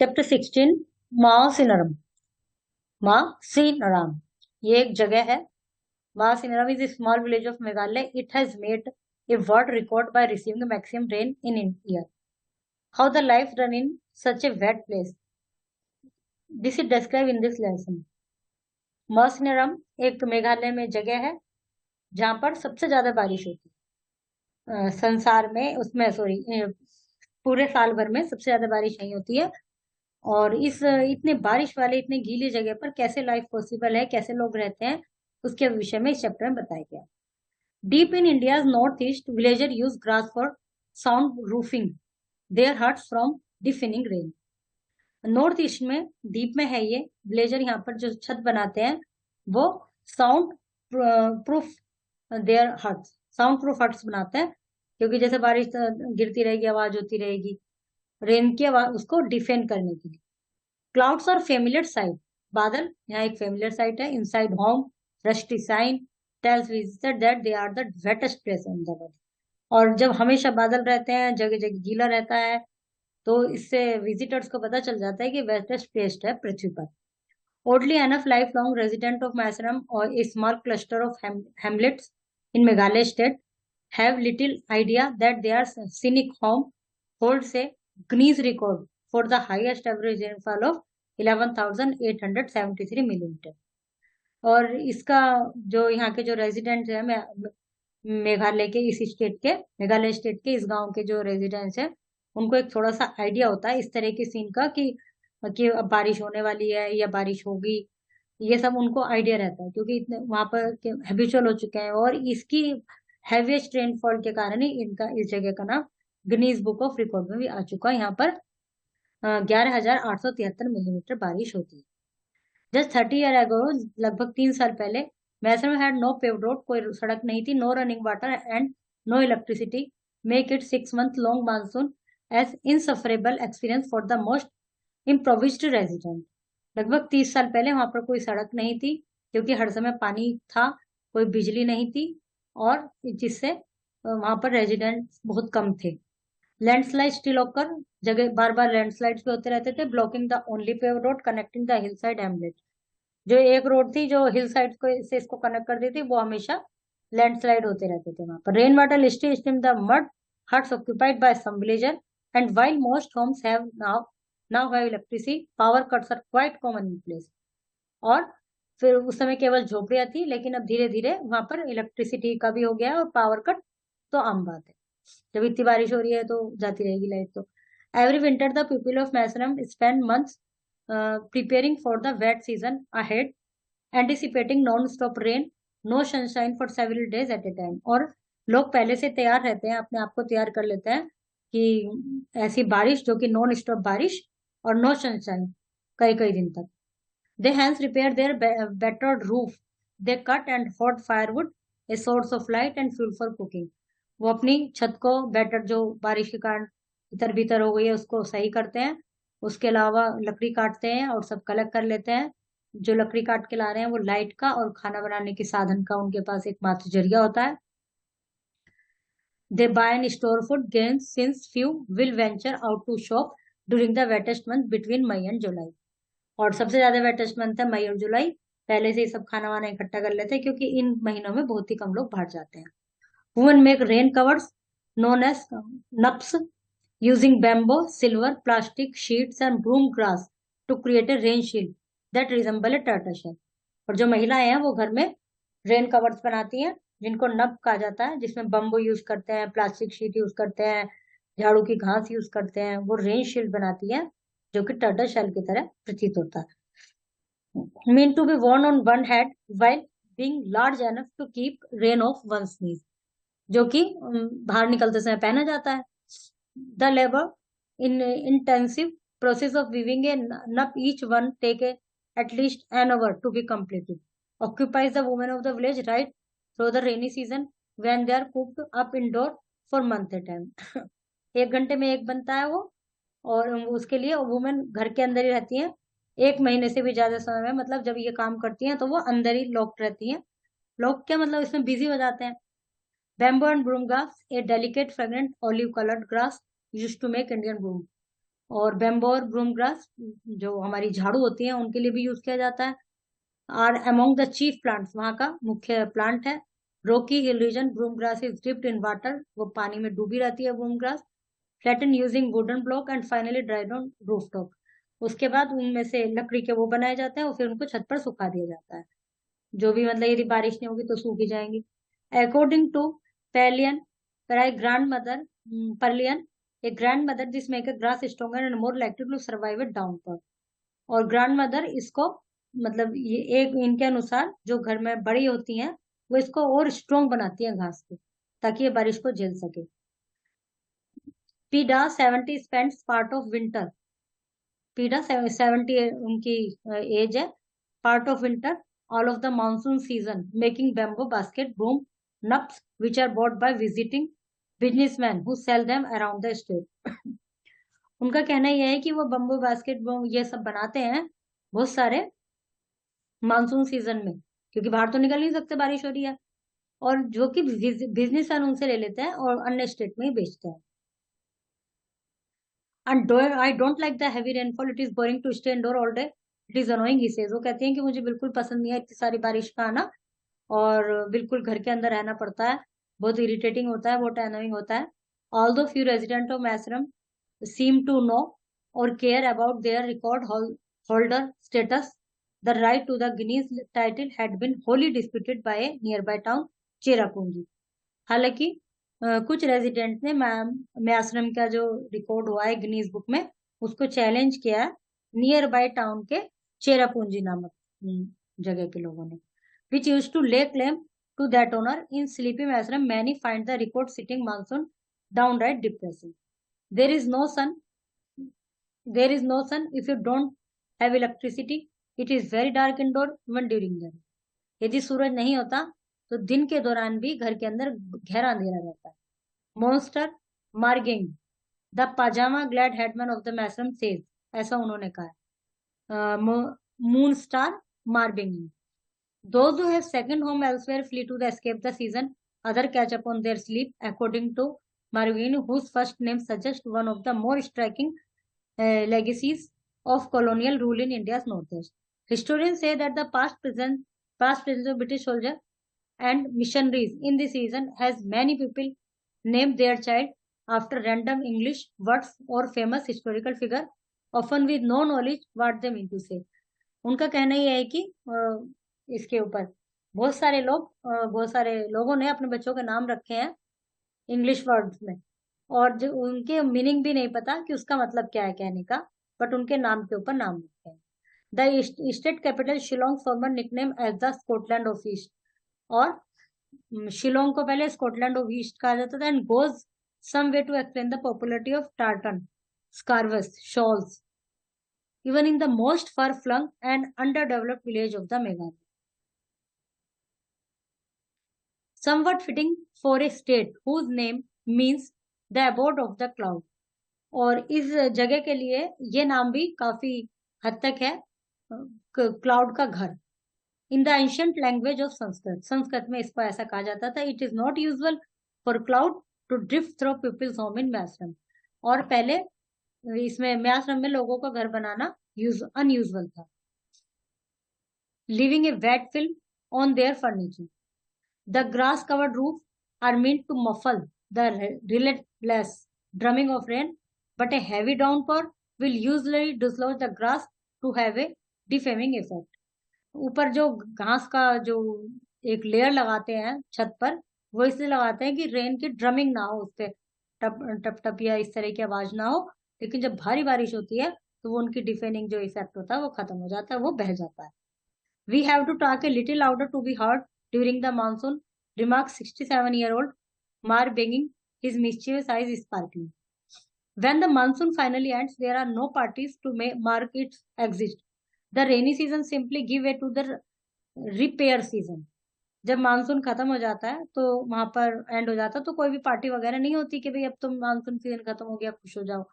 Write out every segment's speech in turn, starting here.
Chapter 16 मासिनरम। Mawsynram ये एक जगह है। Mawsynram is a small village of Meghalaya. It has made a world record by receiving the maximum rain in India. How the life run in such a wet place? This is described in this lesson. Mawsynram एक मेघालय में जगह है जहां पर सबसे ज्यादा बारिश होती है संसार में, उसमें सॉरी पूरे साल भर में सबसे ज्यादा बारिश नहीं होती है। और इस इतने बारिश वाले इतने गीली जगह पर कैसे लाइफ पॉसिबल है, कैसे लोग रहते हैं, उसके विषय में इस चैप्टर में बताया गया है। Deep in India north east villager use grass for sound roofing their huts from deafening rain. North east में डीप में है ये विलेजर, यहाँ पर जो छत बनाते हैं वो sound proof their huts, sound proof huts बनाते हैं, क्योंकि जैसे बारिश गिरती रहेगी आवाज होती रहेगी, रेन की आवाज उसको डिफेंड करने के लिए। क्लाउड्स और फेमिलियर साइट, बादल यहाँ एक फेमिलियर साइट है। Inside home rusty sign tells visitor that they are the wettest place in the world. और जब हमेशा बादल रहते हैं, जगह जगह गीला रहता है, तो इससे विजिटर्स को पता चल जाता है कि वेटेस्ट प्लेस है पृथ्वी पर। Oddly enough life long resident of Mawsynram और a small cluster of hamlets in Meghalaya state have little idea that their scenic home holds a Guinness record for the highest average rainfall of 11,873 millimetre. और इसका जो यहाँ के जो residents है मेघालय के इस स्टेट के, मेघालय स्टेट के इस गांव के जो रेजिडेंट्स है, उनको एक थोड़ा सा आइडिया होता है इस तरह की सीन का कि अब बारिश होने वाली है या बारिश होगी। ये सब उनको आइडिया रहता है क्योंकि इतने वहां पर हैबिचुअल हो चुके हैं, और इसकी हैवीएस्ट रेनफॉल के कारण ही इनका इस जगह का नाम गिनीज बुक ऑफ रिकॉर्ड में भी आ चुका है। यहाँ पर 11,873 मिलीमीटर बारिश होती है। जस्ट 30 ईयर एगो, लगभग 3 साल पहले, Mysore had no paved road, कोई सड़क नहीं थी, no running water and no electricity, make it 6 month long monsoon as insufferable experience for the most improvised resident. लगभग 30 साल पहले वहां पर कोई सड़क नहीं थी क्योंकि हर समय पानी था, कोई बिजली नहीं थी, और जिससे वहां पर रेजिडेंट बहुत कम थे। लैंडस्लाइड स्टिल ओकर, जगह बार बार लैंडस्लाइड्स भी होते रहते थे। Blocking the only pave road connecting the hill side hamlet, जो एक रोड थी जो हिल साइड को से इसको कनेक्ट करती थी, वो हमेशा लैंडस्लाइड होते रहते थे वहां पर। Rain water lists steam the mud huts occupied by some villager and while most homes have now have electricity, power cuts are quite common in place. और फिर उस समय केवल झोपड़ियां थी, लेकिन अब धीरे धीरे वहां पर इलेक्ट्रिसिटी का भी हो गया है, और पावर कट तो आम बात है। जब इतनी बारिश हो रही है तो जाती रहेगी लाइट तो। Every winter the people of Mawsynram spend months preparing for the wet season ahead, anticipating non stop rain, no sunshine for several days at a time. और लोग पहले से तैयार रहते हैं, अपने आप को तैयार कर लेते हैं कि ऐसी बारिश जो कि नॉन स्टॉप बारिश और नो सनशाइन कई कई दिन तक। They hence repair their battered roof. They cut and hoard firewood, a source of light and fuel for cooking. वो अपनी छत को बैटर जो बारिश के कारण इतर भीतर हो गई है उसको सही करते हैं। उसके अलावा लकड़ी काटते हैं और सब कलेक्ट कर लेते हैं। जो लकड़ी काट के ला रहे हैं वो लाइट का और खाना बनाने के साधन का उनके पास एक मात्र जरिया होता है। They buy and store food gains since few will venture out to shop during the wettest month between May and July. और सबसे ज्यादा वेटेस्ट मंथ है मई और जुलाई। पहले से ही सब खाना वाना इकट्ठा कर लेते हैं क्योंकि इन महीनों में बहुत ही कम लोग बाहर जाते हैं। Women make rain covers known as knups using bamboo, silver, plastic sheets and broom grass to create a rain shield that resemble a turtle shell. और जो महिलाएं हैं वो घर में रेन कवर्स बनाती हैं जिनको नब कहा जाता है, जिसमें बम्बो यूज करते हैं, प्लास्टिक शीट यूज करते हैं, झाड़ू की घास यूज करते हैं। वो रेन शील्ड बनाती है जो कि टर्टल शेल की तरह प्रतीत होता है। mean to be worn on one head while being large enough to keep rain off one's knees, जो कि बाहर निकलते समय पहना जाता है। The labour in intensive process of weaving a knup each one take a at least an hour to be completed, occupies the women of the village right through the rainy season when they are cooped up indoor for month at time। 1 घंटे में एक बनता है वो, और उसके लिए women घर के अंदर ही रहती हैं 1 महीने से भी ज्यादा समय में। मतलब जब ये काम करती हैं तो वो अंदर ही लॉक्ड रहती हैं। लॉक क्या मतलब, इसमें बिजी हो जाते हैं। Bamboo and broom grass, a delicate fragrant olive coloured grass use to make Indian broom. और बेम्बो और ब्रूम ग्रास जो हमारी झाड़ू होती है उनके लिए भी यूज किया जाता है। Are among the chief plants, वहाँ का मुख्य प्लांट है। Rocky hill region, broom grass is dipped in water, वो पानी में डूबी रहती है broom grass. Flatten using wooden block and finally dried on rooftop, उसके बाद उनमें से लकड़ी के वो बनाए जाते हैं और फिर उनको छत पर सुखा दिया जाता है। जो भी मतलब यदि बारिश नहीं होगी तो सूखी जाएंगी। According to Pelian, grandmother Perlian, a grandmother this make a grass stronger and more likely to survive it down पर। और ग्रैंड मदर इसको मतलब ये एक इनके अनुसार जो घर में बड़ी होती हैं वो इसको और स्ट्रॉन्ग बनाती है घास को, ताकि ये बारिश को झेल सके। पीडा 70 स्पेंड्स पार्ट ऑफ विंटर, पीडा 70 उनकी एज है, part of winter all of the monsoon season making bamboo basket broom knups which are bought by visiting businessman who sell them around the state. उनका कहना यह है कि वो बम्बू बास्केट ये सब बनाते हैं बहुत सारे मानसून सीजन में, क्योंकि बाहर तो निकल नहीं सकते, बारिश हो रही है, और जो कि बिजनेसमैन उनसे ले लेते हैं और अन्य स्टेट में ही बेचते हैं। And I don't like the heavy rainfall, it is boring to stay indoor all day, it is annoying, he says. वो कहती हैं कि मुझे बिल्कुल पसंद नहीं है इतनी सारी बारिश का आना, और बिल्कुल घर के अंदर रहना पड़ता है, बहुत इरिटेटिंग होता है, बहुत अनोइंग होता है। Although few resident of Mawsynram seem to know or care about their record holder status, the right to the Guinness title had been wholly disputed by a nearby town, Cherrapunji. हालांकि कुछ रेजिडेंट ने म्यासरम का जो रिकॉर्ड हुआ है Guinness book में उसको challenge किया नियर बाय टाउन के चेरापूंजी नामक जगह के लोगों ने, which use to lay claim to that honour in sleepy Mawsynram many find the record setting monsoon downright depressing. There is no sun, there is no sun if you don't have electricity, it is very dark indoor even during the day। यदि सूरज नहीं होता तो दिन के दौरान भी घर के अंदर गहरा अंधेरा रहता है। Monster morning, the pyjama clad headman of the maisam says, ऐसा उन्होंने कहा। Moon star morning, those who have second home elsewhere flee to escape the season, other catch up on their sleep, according to Marvin, whose first name suggests one of the more striking legacies of colonial rule in India's northeast. Historians say that the past presence of British soldiers and missionaries in this season has many people named their child after random English words or famous historical figure, often with no knowledge what they mean to say। उनका कहना यह है कि इसके ऊपर बहुत सारे लोगों ने अपने बच्चों के नाम रखे हैं इंग्लिश वर्ड्स में, और जो उनके मीनिंग भी नहीं पता कि उसका मतलब क्या है कहने का, बट उनके नाम के ऊपर नाम रखे हैं। The state capital Shillong former nickname as the Scotland of east, और शिलोंग को पहले स्कॉटलैंड ऑफ ईस्ट कहा जाता था, and goes some way to explain the popularity of tartan scarves shawls even in the most far-flung and underdeveloped village of the Meghalaya. Somewhat fitting for a state whose name means the abode of the cloud, और इस जगह के लिए ये नाम भी काफी हद तक है क्लाउड का घर। In the ancient language of Sanskrit, Sanskrit में इसको ऐसा कहा जाता था, it is not usual for cloud to drift through people's home in Mawsynram, और पहले इसमें म्यासरम में लोगों का घर बनाना अनयूजुअल था। Leaving a wet film on their furniture, the grass covered roof are meant to muffle the relentless drumming of rain, but a heavy downpour will usually dislodge the grass to have a defaming effect। ऊपर जो घास का जो एक layer लगाते हैं छत पर, वो इसलिए लगाते हैं कि रेन की ड्रमिंग ना हो, उस पर टप टप टप या इस तरह की आवाज ना हो, लेकिन जब भारी बारिश होती है तो वो उनकी डिफेनिंग जो इफेक्ट होता है वो खत्म हो जाता है, वो बह जाता है। We have to talk a little louder to be heard during the monsoon, remark 67-year-old Mar begging, his mischievous eyes sparkling। When the monsoon finally ends, there are no parties to mark its exit। The rainy season simply give way to the repair season। जब monsoon खत्म हो जाता है तो वहां पर and हो जाता है, तो कोई भी पार्टी वगैरह नहीं होती कि भाई अब तुम मानसून सीजन खत्म हो गया खुश हो जाओ,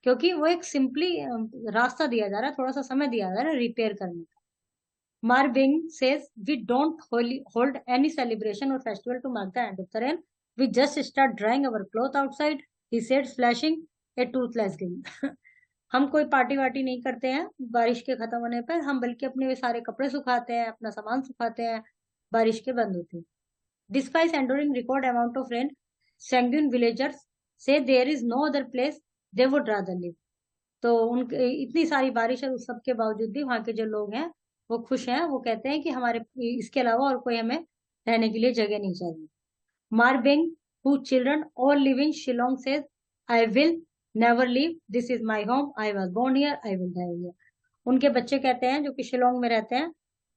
क्योंकि वो एक सिंपली रास्ता दिया जा रहा है, थोड़ा सा समय दिया जा रहा है रिपेयर करने का। Marvin says we don't hold any celebration or festival to mark the end of the rain, we just start drying our clothes outside, he said, flashing a toothless grin। हम कोई पार्टी वार्टी नहीं करते हैं बारिश के खत्म होने पर, हम बल्कि अपने सारे कपड़े सुखाते हैं, अपना सामान सुखाते हैं बारिश के बंद होते हैं। Despite enduring record amount of rain, सैंग्यून villagers say there is no other place they would rather live. तो उनके इतनी सारी बारिश है उस सब के बावजूद भी वहां के जो लोग हैं वो खुश हैं। वो कहते हैं कि हमारे इसके अलावा और कोई हमें रहने के लिए जगह नहीं चाहिए। Marbeing, whose children all live in Shillong, says, I will never leave. This is my home. I was born here. I will die here. उनके बच्चे कहते हैं जो कि शिलोंग में रहते हैं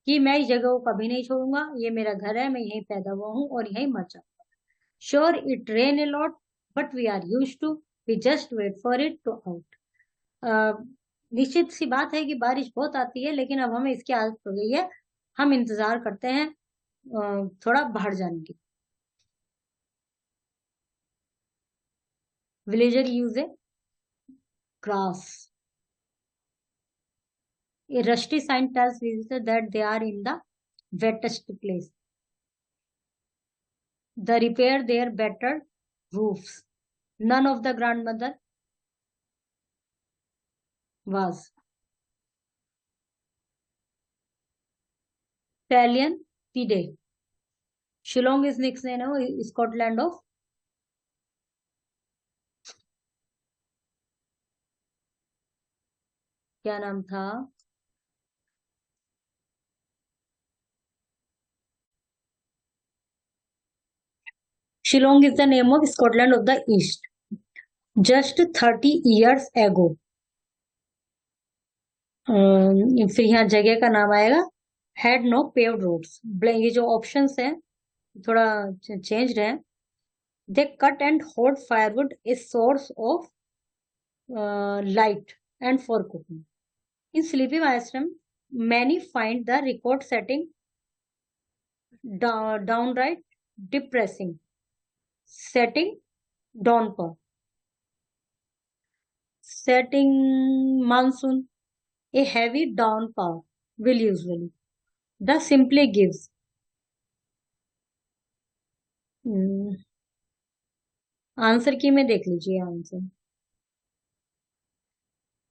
कि मैं इस जगह को कभी नहीं छोड़ूंगा, ये मेरा घर है, मैं यहीं पैदा हुआ हूँ और यहीं मर जाऊंगा। Sure it rain a lot but we are use to, we just wait for it to out. निश्चित सी बात है कि बारिश बहुत आती है, लेकिन अब हमें इसकी आदत हो गई है, हम इंतजार करते हैं थोड़ा बाहर जाने की। Villager use A grass. A rusty sign tells visitors that they are in the wettest place. The repair their battered roofs. None of the grandmother was. Italian Pide. Shillong is nicknamed Scotland of. क्या नाम था? Shillong is the name of Scotland of the East. Just 30 years ago. फिर यहाँ जगह का नाम आएगा had no paved roads. ये जो ऑप्शंस हैं थोड़ा चेंज है. They cut and hoard firewood, a source of light and for cooking. In Sleepy Ashram, many find the record setting downright depressing. Setting downpour. Setting monsoon, a heavy downpour will usually. The simply gives. Answer key में देख लीजिए answer.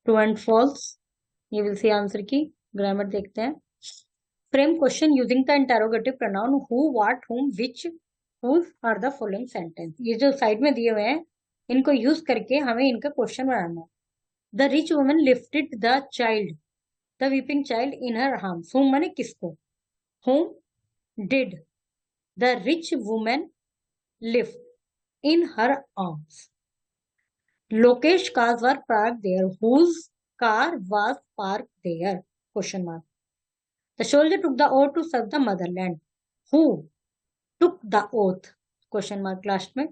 True and false. ये will see answer key. Grammar देखते हैं. Frame question using the interrogative pronoun who, what, whom, which, whose are the following sentence. ये जो side में दिए हुए हैं इनको यूज करके हमें इनका क्वेश्चन बनाना है. The rich woman lifted the child, the weeping child in her arms. हुम माने किसको. हुम did the rich woman lift in her arms. Lokesh cars were parked there. Whose car was parked there? Question mark. The soldier took the oath to serve the motherland. Who took the oath? Question mark last में.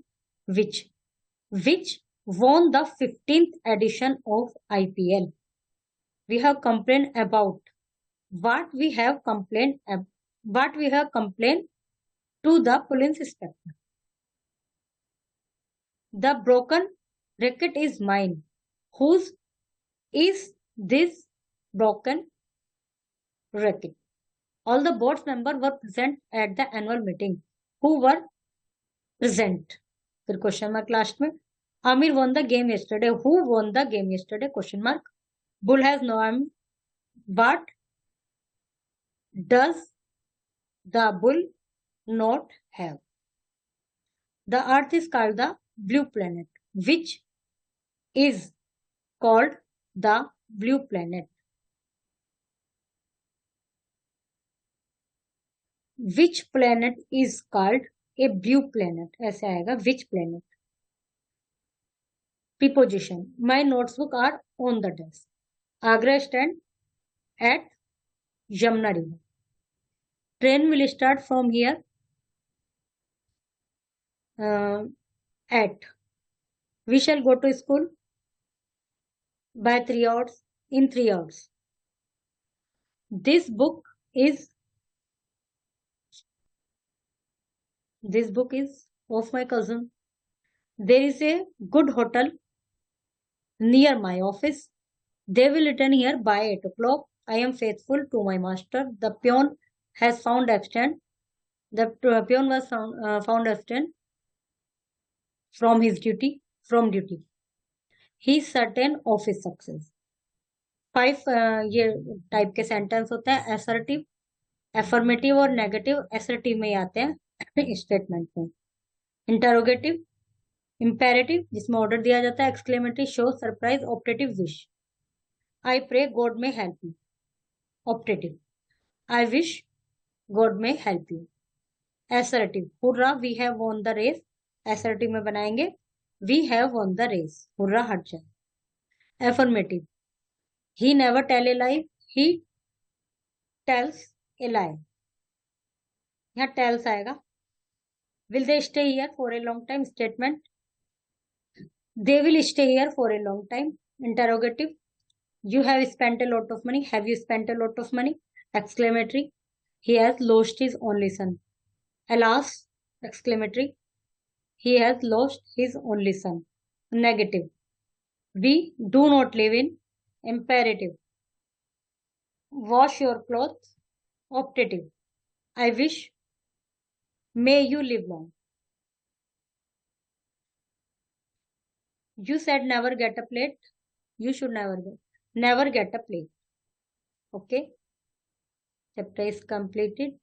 Which won the 15th edition of IPL? We have complained about. What we have complained to the police inspector. The broken racket is mine. Whose is this broken racket? All the board members were present at the annual meeting. Who were present? फिर question mark last में. Amir won the game yesterday. Who won the game yesterday? Question mark. Bull has no arm. What does the bull not have? The earth is called the blue planet. Which is called the blue planet? Which planet is called a blue planet? ऐसे आएगा which planet. Preposition. My notebook are on the desk. Agra stand at Yamuna river. Train will start from here at. We shall go to school by 3 hours, in 3 hours. This book is of my cousin. There is a good hotel near my office. They will return here by 8 o'clock. I am faithful to my master. The peon has found absent. The peon was found absent from his duty. He is certain of his success. 5 ये type के sentence होते हैं, assertive, affirmative और negative. Assertive में ही आते हैं statement में। Interrogative, imperative जिसमें ऑर्डर दिया जाता है, exclamatory, show, surprise, optative, wish. I pray God may help you, optative. I wish God may help you, assertive. Hurrah we have won the race, assertive में बनाएंगे we have won the race, hurrah हट जाए। Affirmative, he never tell a lie, he tells a lie, यहाँ tells आएगा। Will they stay here for a long time, statement they will stay here for a long time. Interrogative, you have spent a lot of money, have you spent a lot of money, exclamatory, he has lost his only son, alas, exclamatory, he has lost his only son. Negative, we do not live in, imperative, wash your clothes, optative, I wish, may you live long. You said never get a plate, you should never get a plate. Okay, chapter is completed.